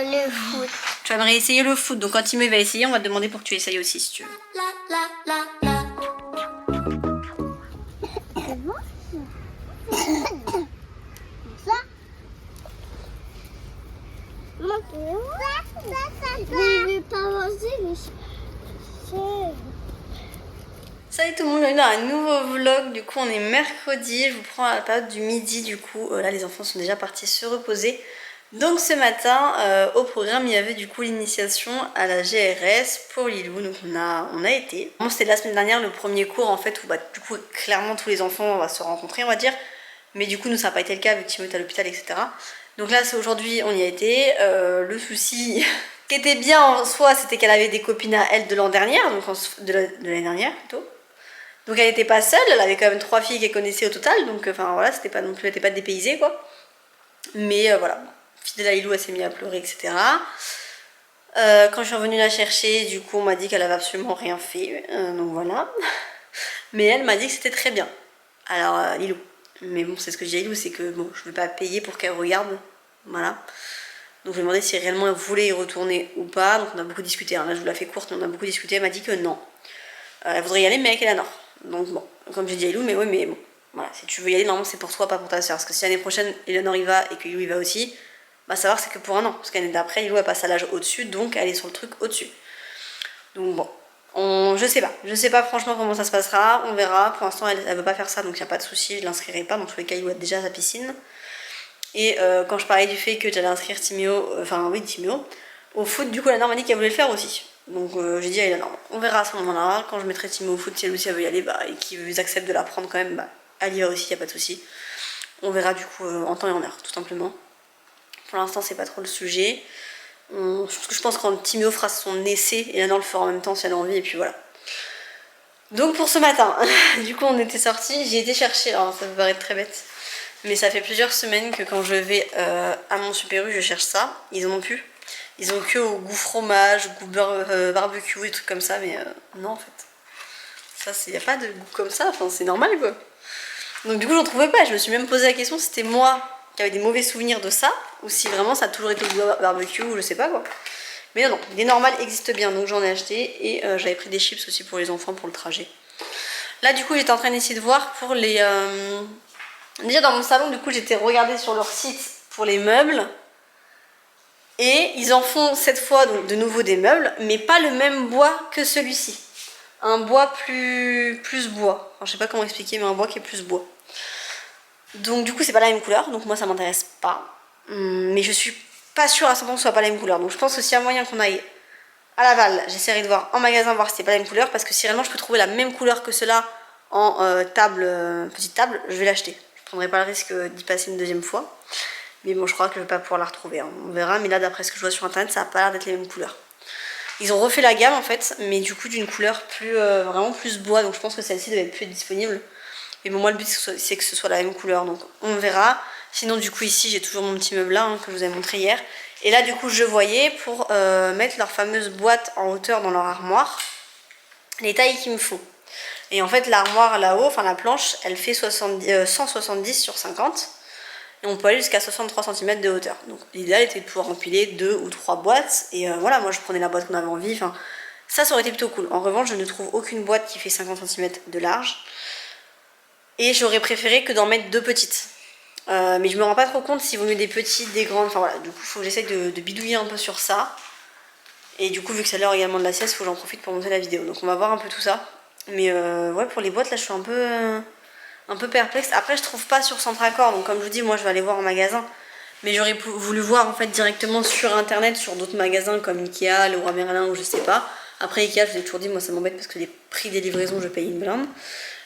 le foot. Tu aimerais essayer le foot, donc quand Timo va essayer, on va te demander pour que tu essayes aussi si tu veux. C'est bon ça? Maman, je vais pas manger, mais Salut tout le monde, bienvenue dans un nouveau vlog. Du coup on est mercredi, je vous prends à la période du midi. Du coup là les enfants sont déjà partis se reposer. Donc ce matin au programme il y avait du coup l'initiation à la GRS pour Lilou. Donc on a été. Bon, c'était la semaine dernière le premier cours en fait où bah, du coup clairement tous les enfants on va se rencontrer on va dire. Mais du coup nous ça n'a pas été le cas vu que Timo est à l'hôpital etc. Donc là c'est aujourd'hui on y a été. Le souci qui était bien en soi c'était qu'elle avait des copines à elle de l'an dernier, donc de l'année dernière plutôt. Donc elle n'était pas seule, elle avait quand même 3 filles qu'elle connaissait au total, donc enfin voilà, c'était pas non plus, elle n'était pas dépaysée quoi. Mais voilà, fidèle à Lilou, elle s'est mise à pleurer, etc. Quand je suis revenue la chercher, du coup on m'a dit qu'elle avait absolument rien fait, donc voilà. Mais elle m'a dit que c'était très bien. Alors Lilou, mais bon c'est ce que je dis à Lilou, c'est que bon je ne vais pas payer pour qu'elle regarde, voilà. Donc je lui ai demandé si réellement elle voulait y retourner ou pas, donc on a beaucoup discuté, hein. Là je vous la fais courte, mais on a beaucoup discuté, elle m'a dit que non. Elle voudrait y aller mais avec Eleanor. Donc bon, comme j'ai dit à Lilou, mais oui, mais bon, voilà, si tu veux y aller, normalement c'est pour toi, pas pour ta soeur. Parce que si l'année prochaine Eleanor y va et que Lilou y va aussi, bah savoir c'est que pour un an. Parce qu'année d'après, Lilou elle passe à l'âge au-dessus, donc elle est sur le truc au-dessus. Donc bon, je sais pas franchement comment ça se passera, on verra. Pour l'instant elle veut pas faire ça, donc il n'y a pas de souci, je l'inscrirai pas. Dans tous les cas, Lilou a déjà sa piscine. Et quand je parlais du fait que j'allais inscrire Timéo, Timéo, au foot, du coup Eleanor m'a dit qu'elle voulait le faire aussi. Donc j'ai dit à Eleanor, on verra à ce moment-là, quand je mettrai Timo au foot, si elle aussi elle veut y aller, bah, et qu'ils acceptent de la prendre quand même, bah, elle y va aussi, y a pas de souci. On verra du coup en temps et en heure, tout simplement. Pour l'instant c'est pas trop le sujet. Je pense que quand Timo fera son essai, Eleanor le fera en même temps si elle a envie, et puis voilà. Donc pour ce matin, du coup on était sortis, j'ai été chercher, alors ça peut paraître très bête, mais ça fait plusieurs semaines que quand je vais à mon Super U, je cherche ça, ils en ont plus. Ils ont que au goût fromage, goût barbecue, des trucs comme ça, mais non en fait. Ça, il n'y a pas de goût comme ça, enfin c'est normal quoi. Donc du coup j'en trouvais pas, je me suis même posé la question si c'était moi qui avais des mauvais souvenirs de ça, ou si vraiment ça a toujours été goût barbecue, ou je sais pas quoi. Mais non, des normales existent bien, donc j'en ai acheté, et j'avais pris des chips aussi pour les enfants pour le trajet. Là du coup j'étais en train d'essayer de voir pour les... Déjà dans mon salon, du coup j'étais regardée sur leur site pour les meubles. Et ils en font cette fois donc de nouveau des meubles, mais pas le même bois que celui-ci. Un bois plus bois. Enfin, je sais pas comment expliquer, mais un bois qui est plus bois. Donc du coup c'est pas la même couleur, donc moi ça m'intéresse pas. Mais je suis pas sûre à 100% que ce soit pas la même couleur. Donc je pense que s'il y a moyen qu'on aille à Laval, j'essaierai de voir en magasin voir si c'est pas la même couleur, parce que si réellement je peux trouver la même couleur que cela en petite table, je vais l'acheter. Je prendrai pas le risque d'y passer une deuxième fois. Mais bon, je crois que je vais pas pouvoir la retrouver, hein. On verra, mais là d'après ce que je vois sur internet, ça a pas l'air d'être les mêmes couleurs. Ils ont refait la gamme en fait, mais du coup d'une couleur plus vraiment plus bois, donc je pense que celle-ci devait être plus disponible. Mais bon, moi le but c'est que ce soit la même couleur, donc on verra. Sinon du coup ici j'ai toujours mon petit meuble là, hein, que je vous ai montré hier. Et là du coup je voyais pour mettre leur fameuse boîte en hauteur dans leur armoire, les tailles qu'il me faut. Et en fait l'armoire là-haut, enfin la planche, elle fait 170 sur 50. Et on peut aller jusqu'à 63 cm de hauteur. Donc l'idéal était de pouvoir empiler 2 ou 3 boîtes. Et voilà, moi je prenais la boîte qu'on avait envie. Enfin, ça aurait été plutôt cool. En revanche, je ne trouve aucune boîte qui fait 50 cm de large. Et j'aurais préféré que d'en mettre 2 petites. Mais je me rends pas trop compte s'il vaut mieux des petites, des grandes. Enfin voilà, du coup il faut que j'essaye de bidouiller un peu sur ça. Et du coup vu que c'est l'heure également de la sieste, il faut que j'en profite pour monter la vidéo. Donc on va voir un peu tout ça. Mais ouais, pour les boîtes là je suis un peu perplexe. Après je trouve pas sur Centracor, donc comme je vous dis moi je vais aller voir en magasin, mais j'aurais voulu voir en fait directement sur internet sur d'autres magasins comme Ikea, Leroy Merlin ou je sais pas. Après Ikea je vous ai toujours dit moi ça m'embête parce que les prix des livraisons je paye une blinde.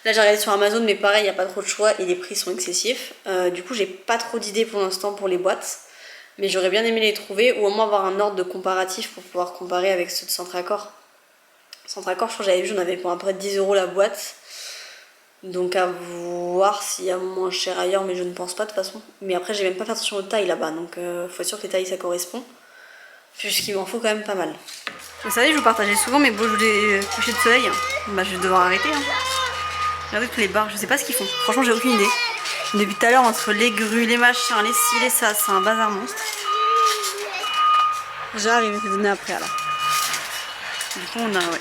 Là j'ai regardé sur Amazon mais pareil il n'y a pas trop de choix et les prix sont excessifs. Du coup j'ai pas trop d'idées pour l'instant pour les boîtes, mais j'aurais bien aimé les trouver ou au moins avoir un ordre de comparatif pour pouvoir comparer avec ceux de Centracor. Centracor je crois que j'avais vu j'en avais pour à peu près 10 € la boîte. Donc à voir s'il y a moins cher ailleurs, mais je ne pense pas de toute façon. Mais après j'ai même pas fait attention aux tailles là-bas, donc faut être sûr que les tailles ça correspond. Puisqu'il m'en faut quand même pas mal. Vous savez, je vous partageais souvent mes beaux couchers de soleil. Bah je vais devoir arrêter. Hein. Regardez tous les bars, je sais pas ce qu'ils font. Franchement j'ai aucune idée. Depuis tout à l'heure entre les grues, les machins, les ci, les ça, c'est un bazar monstre. J'arrive, je vais te donner après alors. Du coup, on a, ouais.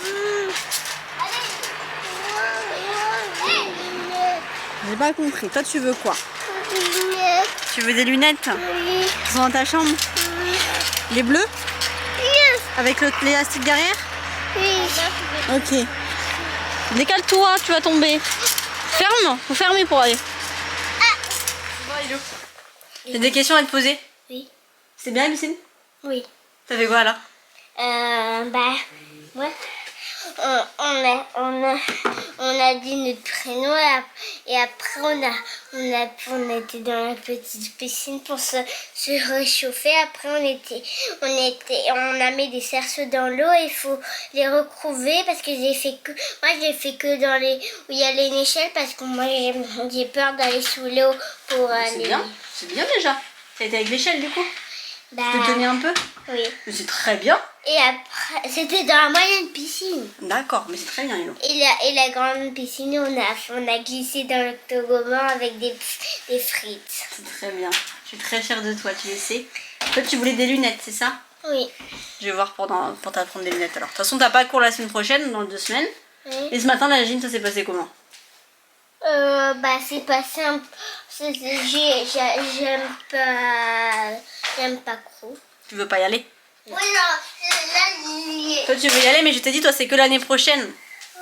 J'ai pas compris. Toi, tu veux quoi? Tu veux des lunettes? Oui. Qui sont dans ta chambre? Les bleus? Yes. Avec l'élastique derrière? Oui. Ok. Décale-toi, tu vas tomber. Ferme, faut fermer pour aller. J'ai des questions à te poser. Oui. C'est bien la piscine? Oui. T'as fait quoi là? Bah, ouais. On a dit notre prénom et après on était dans la petite piscine pour se réchauffer. Après on a mis des cerceaux dans l'eau et il faut les recouvrer parce que j'ai fait que dans les où il y a les échelles parce que moi j'ai peur d'aller sous l'eau pour aller. C'est bien déjà. T'as été avec l'échelle du coup? Bah, Tu te tenais un peu? oui. Mais c'est très bien. Et après, c'était dans la moyenne piscine. D'accord, mais c'est très bien, Lilo. Et la grande piscine, on a glissé dans le toboggan avec des frites. C'est très bien. Je suis très fière de toi, tu le sais. Toi, tu voulais des lunettes, c'est ça? Oui. Je vais voir pour t'apprendre des lunettes alors. De toute façon, t'as pas cours la semaine prochaine, dans 2 semaines. Oui. Et ce matin, la gym, ça s'est passé comment? Bah, c'est passé un peu. J'aime pas trop. Tu veux pas y aller? Oui, non, là, Toi, tu veux y aller, mais je t'ai dit, toi, c'est que l'année prochaine. oh.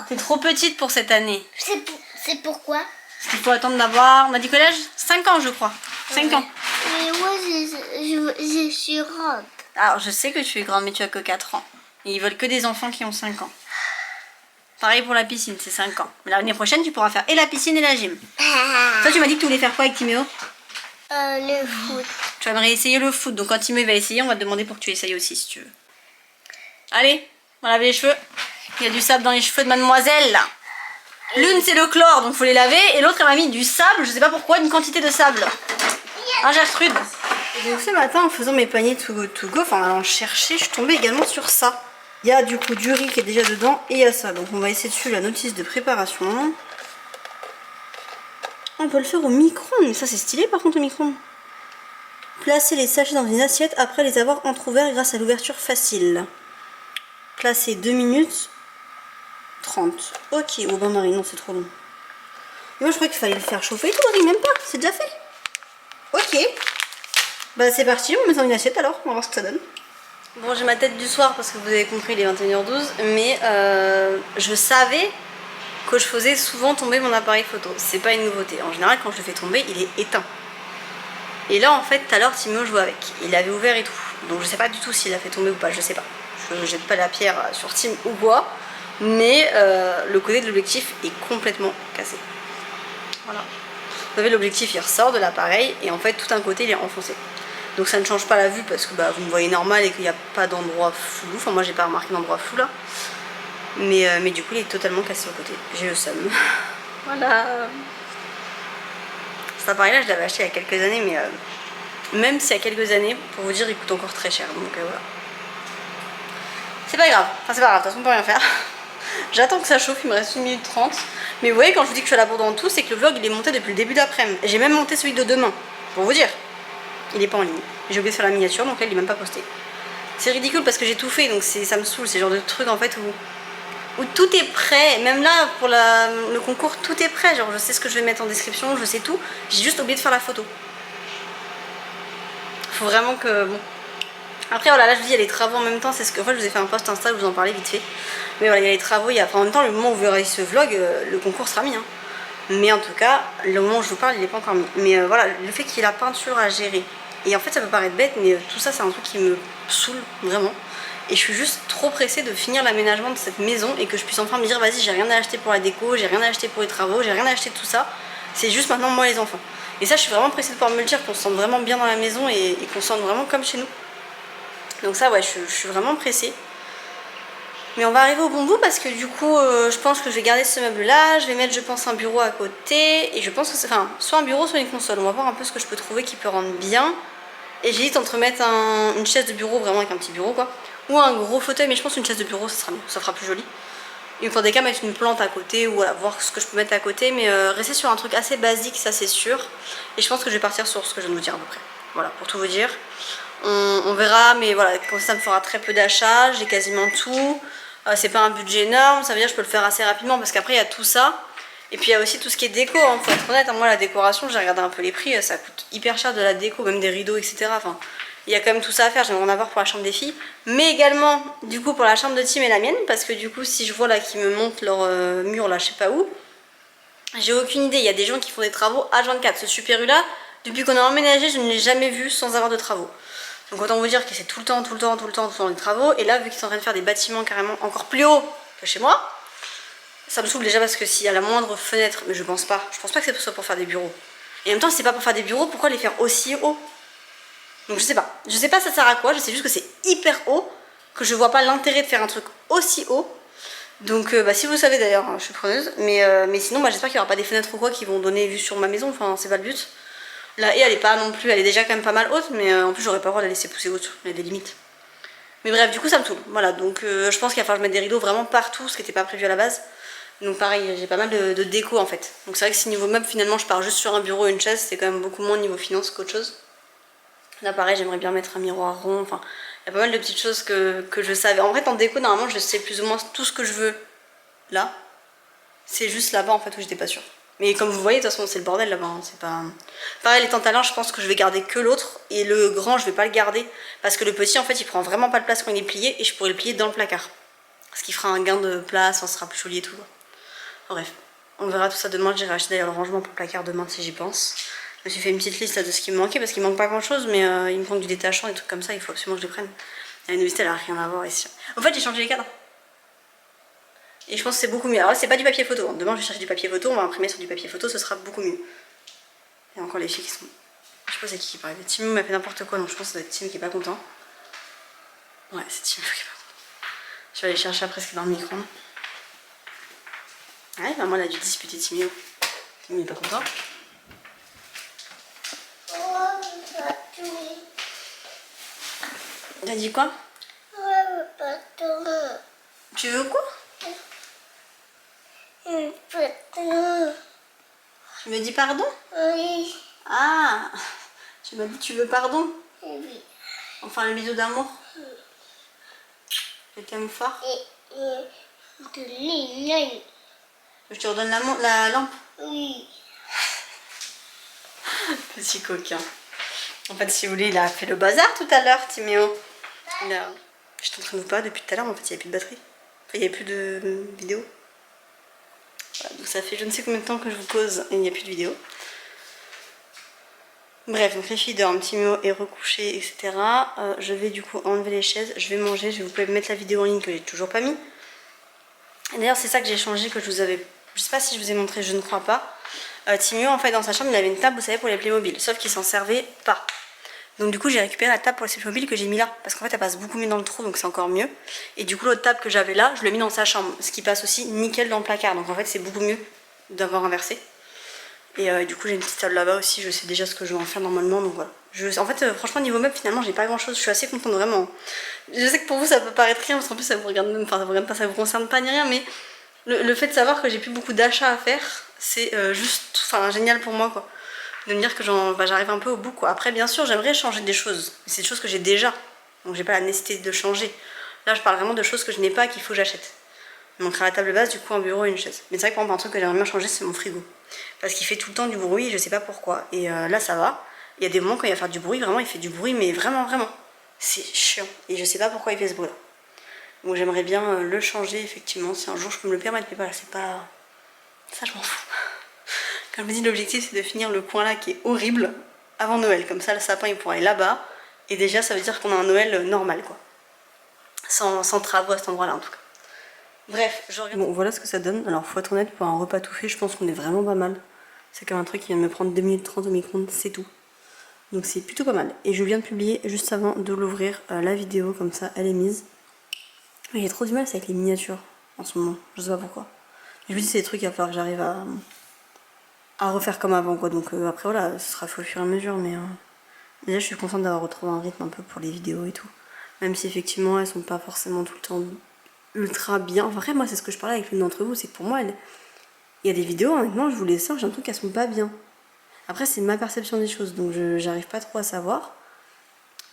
T'es trop petite pour cette année. C'est pourquoi? Parce qu'il faut attendre d'avoir... On a dit quel âge? 5 ans, je crois. 5 ans. Mais moi, je suis grande. Alors, je sais que tu es grande, mais tu as que 4 ans. Et ils veulent que des enfants qui ont 5 ans. Pareil pour la piscine, c'est 5 ans. Mais l'année prochaine, tu pourras faire et la piscine et la gym. Toi, tu m'as dit que tu voulais faire quoi avec Timéo? Le foot. Tu aimerais essayer le foot. Donc, quand Timéo va essayer, on va te demander pour que tu essayes aussi, si tu veux. Allez, on va laver les cheveux. Il y a du sable dans les cheveux de mademoiselle, là. L'une, c'est le chlore, donc faut les laver. Et l'autre, elle m'a mis du sable, je sais pas pourquoi, une quantité de sable. Hein, Gertrude? Et donc, ce matin, en faisant mes paniers to go, enfin, en allant chercher, je suis tombée également sur ça. Il y a du coup du riz qui est déjà dedans et il y a ça. Donc on va essayer dessus la notice de préparation. On peut le faire au micro-ondes. Ça c'est stylé par contre au micro-ondes. Placez les sachets dans une assiette après les avoir entrouverts grâce à l'ouverture facile. Placez 2 minutes 30. Ok, oh ben Marie, non c'est trop long. Et moi je croyais qu'il fallait le faire chauffer et tout, Marie, même pas, c'est déjà fait. Ok. Bah c'est parti, on met dans une assiette alors, on va voir ce que ça donne. Bon, j'ai ma tête du soir parce que vous avez compris, il est 21h12, mais je savais que je faisais souvent tomber mon appareil photo. C'est pas une nouveauté. En général, quand je le fais tomber, il est éteint. Et là, en fait, tout à l'heure, Timéo jouait avec. Il avait ouvert et tout. Donc, je sais pas du tout s'il l'a fait tomber ou pas, je sais pas. Je jette pas la pierre sur Tim ou quoi, mais le côté de l'objectif est complètement cassé. Voilà. Vous savez, l'objectif, il ressort de l'appareil et en fait, tout un côté, il est enfoncé. Donc ça ne change pas la vue parce que bah, vous me voyez normal et qu'il n'y a pas d'endroit flou. Enfin moi j'ai pas remarqué d'endroit flou là. Mais du coup il est totalement cassé au côté. J'ai le seum. Voilà. Cet appareil là je l'avais acheté il y a quelques années mais même si il y a quelques années, pour vous dire il coûte encore très cher. Donc voilà. C'est pas grave. Enfin c'est pas grave, de toute façon on peut rien faire. J'attends que ça chauffe, il me reste 1 minute 30. Mais vous voyez quand je vous dis que je suis à la bourre dans tout, c'est que le vlog il est monté depuis le début d'après-midi. J'ai même monté celui de demain. Pour vous dire. Il est pas en ligne. J'ai oublié de faire la miniature, donc là il est même pas posté. C'est ridicule parce que j'ai tout fait, donc ça me saoule. C'est le genre de truc en fait où tout est prêt. Même là pour le concours, tout est prêt. Genre je sais ce que je vais mettre en description, je sais tout. J'ai juste oublié de faire la photo. Faut vraiment que bon. Après voilà, là je vous dis il y a les travaux en même temps. C'est ce que en fait je vous ai fait un post Insta où je vous en parlais vite fait. Mais voilà, il y a les travaux. Enfin, en même temps le moment où vous verrez ce vlog, le concours sera mis. Hein. Mais en tout cas, le moment où je vous parle, il n'est pas encore mis. Mais voilà, le fait qu'il y ait la peinture à gérer. Et en fait, ça peut paraître bête, mais tout ça, c'est un truc qui me saoule vraiment. Et je suis juste trop pressée de finir l'aménagement de cette maison et que je puisse enfin me dire, vas-y, j'ai rien à acheter pour la déco, j'ai rien à acheter pour les travaux, j'ai rien à acheter de tout ça. C'est juste maintenant moi et les enfants. Et ça, je suis vraiment pressée de pouvoir me le dire, qu'on se sente vraiment bien dans la maison et qu'on se sente vraiment comme chez nous. Donc ça, ouais, je suis vraiment pressée. Mais on va arriver au bon bout parce que du coup, je pense que je vais garder ce meuble-là. Je vais mettre, je pense, un bureau à côté. Et je pense que c'est, enfin, soit un bureau, soit une console. On va voir un peu ce que je peux trouver qui peut rendre bien. Et j'hésite entre mettre une chaise de bureau, vraiment avec un petit bureau, quoi. Ou un gros fauteuil, mais je pense qu'une chaise de bureau, ça sera mieux. Ça fera plus joli. Et pour des cas, mettre une plante à côté ou voilà, voir ce que je peux mettre à côté. Mais rester sur un truc assez basique, ça c'est sûr. Et je pense que je vais partir sur ce que je viens de vous dire à peu près. Voilà, pour tout vous dire. On verra, mais voilà, comme ça me fera très peu d'achats, j'ai quasiment tout. C'est pas un budget énorme, ça veut dire que je peux le faire assez rapidement parce qu'après il y a tout ça. Et puis il y a aussi tout ce qui est déco, hein, faut être honnête, hein, moi la décoration, j'ai regardé un peu les prix, ça coûte hyper cher de la déco, même des rideaux, etc. Enfin, il y a quand même tout ça à faire, j'aimerais en avoir pour la chambre des filles. Mais également, du coup, pour la chambre de Tim et la mienne, parce que du coup, si je vois là qu'ils me montent leur mur là, je sais pas où, j'ai aucune idée, il y a des gens qui font des travaux H24. Ce Super U là, depuis qu'on a emménagé, je ne l'ai jamais vu sans avoir de travaux. Donc autant vous dire que c'est tout le temps des travaux. Et là, vu qu'ils sont en train de faire des bâtiments carrément encore plus hauts que chez moi, ça me saoule déjà parce que s'il y a la moindre fenêtre, mais je pense pas que c'est pour faire des bureaux. Et en même temps, si c'est pas pour faire des bureaux, pourquoi les faire aussi haut? Donc je sais pas ça sert à quoi, je sais juste que c'est hyper haut, que je vois pas l'intérêt de faire un truc aussi haut. Donc si vous savez d'ailleurs, je suis preneuse, mais sinon j'espère qu'il n'y aura pas des fenêtres ou quoi qui vont donner vue sur ma maison, enfin c'est pas le but. La haie elle est pas non plus, elle est déjà quand même pas mal haute, mais en plus j'aurais pas le droit de la laisser pousser au-dessus, il y a des limites. Mais bref, du coup ça me saoule, voilà, donc je pense qu'il va falloir que je mette des rideaux vraiment partout, ce qui n'était pas prévu à la base. Donc pareil, j'ai pas mal de déco en fait. Donc c'est vrai que si niveau meuble finalement je pars juste sur un bureau et une chaise, c'est quand même beaucoup moins niveau finance qu'autre chose. Là pareil, j'aimerais bien mettre un miroir rond, enfin il y a pas mal de petites choses que je savais. En fait en déco normalement je sais plus ou moins tout ce que je veux là. C'est juste là-bas en fait où j'étais pas sûre. Mais comme vous voyez de toute façon c'est le bordel là-bas, hein. C'est pas... Pareil les tantalins je pense que je vais garder que l'autre et le grand je vais pas le garder parce que le petit en fait il prend vraiment pas de place quand il est plié et je pourrais le plier dans le placard. Ce qui fera un gain de place, ça sera plus joli et tout. Bref, on verra tout ça demain. J'irai acheter d'ailleurs le rangement pour le placard demain si j'y pense. Je me suis fait une petite liste là, de ce qui me manquait parce qu'il manque pas grand chose, mais il me manque du détachant, des trucs comme ça, il faut absolument que je les prenne. La nouvité elle a rien à voir ici. En fait j'ai changé les cadres. Et je pense que c'est beaucoup mieux. Alors là c'est pas du papier photo, demain je vais chercher du papier photo, on va imprimer sur du papier photo, ce sera beaucoup mieux. Et encore les filles qui sont... Je sais pas c'est qui parle. Tim m'a fait n'importe quoi, donc je pense que ça doit être Tim qui est pas content. Ouais c'est Tim qui est pas content. Je vais aller chercher après ce qui est dans le micro. Ouais, maman elle a dû disputer Timio. Timio est pas content. T'as dit quoi? Tu veux quoi? Tu me dis pardon? Oui. Ah, tu m'as dit tu veux pardon? Oui. Enfin le bisou d'amour. Je t'aime fort. Je te redonne la lampe? Oui. Petit coquin. En fait, si vous voulez, il a fait le bazar tout à l'heure, Timéo. Je t'entraîne pas depuis tout à l'heure, mais en fait, il n'y a plus de batterie. Enfin, il n'y a plus de vidéo. Voilà, donc ça fait je ne sais combien de temps que je vous cause et il n'y a plus de vidéo. Bref, donc les filles dorment, Timéo est recouché, etc. Je vais du coup enlever les chaises, je vais manger, je vais vous mettre la vidéo en ligne que j'ai toujours pas mis. D'ailleurs, c'est ça que j'ai changé, que je vous avais... Je sais pas si je vous ai montré, je ne crois pas. Timéo, en fait, dans sa chambre, il avait une table, vous savez, pour les Playmobil, sauf qu'il s'en servait pas. Donc du coup j'ai récupéré la table pour les Playmobil que j'ai mis là parce qu'en fait elle passe beaucoup mieux dans le trou donc c'est encore mieux. Et du coup l'autre table que j'avais là je l'ai mis dans sa chambre, ce qui passe aussi nickel dans le placard, donc en fait c'est beaucoup mieux d'avoir inversé. Et du coup j'ai une petite table là-bas aussi, je sais déjà ce que je vais en faire normalement, donc voilà. En fait franchement niveau meuble finalement j'ai pas grand chose, je suis assez contente vraiment. Je sais que pour vous ça peut paraître rien parce qu'en plus ça vous regarde même, enfin ça vous regarde pas, ça vous concerne pas ni rien, mais le fait de savoir que j'ai plus beaucoup d'achats à faire c'est juste génial pour moi quoi. De me dire que j'arrive un peu au bout quoi. Après bien sûr j'aimerais changer des choses, mais c'est des choses que j'ai déjà, donc j'ai pas la nécessité de changer. Là je parle vraiment de choses que je n'ai pas qu'il faut que j'achète. Il manquera la table basse, du coup un bureau et une chaise. Mais c'est vrai que par exemple un truc que j'aimerais bien changer c'est mon frigo. Parce qu'il fait tout le temps du bruit, je sais pas pourquoi. Et là ça va. Il y a des moments quand il va faire du bruit, vraiment il fait du bruit mais vraiment. C'est chiant. Et je sais pas pourquoi il fait ce bruit là. Donc j'aimerais bien le changer effectivement si un jour je peux me le permettre, mais voilà c'est pas... Ça je m'en fous. Comme je me dis, l'objectif c'est de finir le coin là qui est horrible avant Noël. Comme ça le sapin il pourra aller là-bas. Et déjà ça veut dire qu'on a un Noël normal quoi. Sans travaux à cet endroit là en tout cas. Bref, je regarde. Bon voilà ce que ça donne. Alors faut être honnête, pour un repas tout fait je pense qu'on est vraiment pas mal. C'est comme un truc qui vient de me prendre 2 minutes 30 au micro-ondes, c'est tout. Donc c'est plutôt pas mal. Et je viens de publier juste avant de l'ouvrir la vidéo, comme ça elle est mise. Mais j'ai trop du mal avec les miniatures en ce moment, je sais pas pourquoi. Je me dis c'est des trucs, il va falloir que j'arrive à refaire comme avant quoi, donc après voilà, ce sera au fur et à mesure, mais déjà je suis contente d'avoir retrouvé un rythme un peu pour les vidéos et tout, même si effectivement elles sont pas forcément tout le temps ultra bien. Enfin, après moi c'est ce que je parlais avec l'une d'entre vous, c'est que pour moi il y a des vidéos honnêtement je vous les sors, j'ai l'impression qu'elles sont pas bien. Après c'est ma perception des choses, donc j'arrive pas trop à savoir,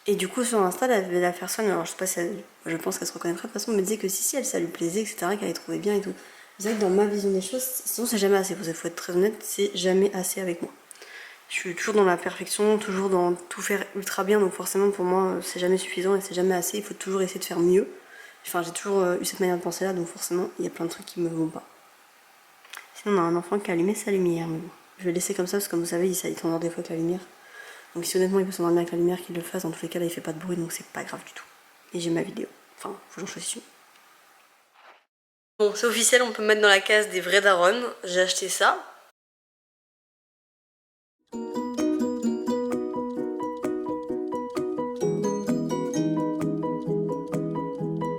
Et du coup sur Insta la personne, alors je sais pas si je pense qu'elle se reconnaîtra de toute façon, me disait que si elle ça lui plaisait, etc., qu'elle les trouvait bien et tout. C'est vrai que dans ma vision des choses, sinon c'est jamais assez, il faut être très honnête, c'est jamais assez avec moi. Je suis toujours dans la perfection, toujours dans tout faire ultra bien, donc forcément pour moi c'est jamais suffisant et c'est jamais assez, il faut toujours essayer de faire mieux. Enfin j'ai toujours eu cette manière de penser là, donc forcément il y a plein de trucs qui me vont pas. Sinon on a un enfant qui a allumé sa lumière, mais bon. Je vais le laisser comme ça parce que comme vous savez il s'endort des fois avec la lumière. Donc si honnêtement il peut s'endormir avec la lumière, qu'il le fasse, dans tous les cas là il fait pas de bruit donc c'est pas grave du tout. Et j'ai ma vidéo, enfin faut que j'en choisisse une. Bon c'est officiel, on peut mettre dans la case des vrais darons, j'ai acheté ça.